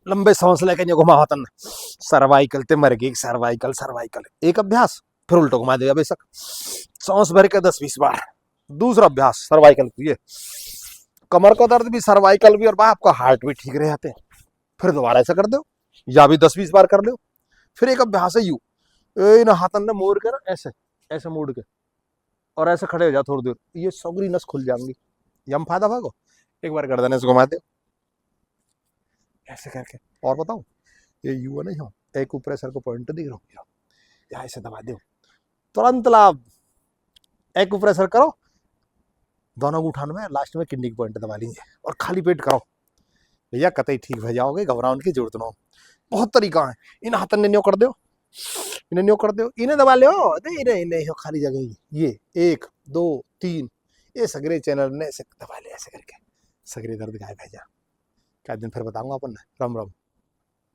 लंबे सांस लेके जो घुमा तन सर्वाइकल ते मर गई, सर्वाइकल सर्वाइकल। एक अभ्यास, फिर उल्टो घुमा देगा बेशक, सांस भर के 10-20 बार। दूसरा अभ्यास सर्वाइकल की, ये कमर का दर्द भी, सर्वाइकल भी, और आपका हार्ट भी ठीक रह जाते हैं। फिर दोबारा ऐसा कर दो, या भी 10-20 बार कर लो। फिर एक अभ्यास है यू, इन हाथन ने मोड़ कर ऐसे, ऐसे मोड़ के, और ऐसे खड़े हो जाओ थोड़ी देर, ये सगरी नस खुल जाएंगी। ये हम फायदा भागो, एक बार गर्दन से घुमा दो ऐसे करके। और बताओ, ये यू है नहीं हो, एक ऊपर सर को पॉइंट दिख रहा हो, या ऐसे दबा दो, तुरंत लाभ। एक ऊपर सर करो, दोनों उठान में लास्ट में किडनी की पॉइंट दबा लेंगे, और खाली पेट करो भैया, कतई ठीक हो जाओगे, घबराने की जरूरत ना हो। बहुत तरीका है। इन हाथन ने न्यो कर दो, इन्हें न्यो कर दो, इन्हें दबा लो, नहीं नहीं हो खाली जगह ही। ये 1 2 3, ये सगरे चैनल ने ऐसे दबा ले, ऐसे करके सगरे दर्द गायब है जा। क्या दिन फिर बताऊंगा अपन, राम राम।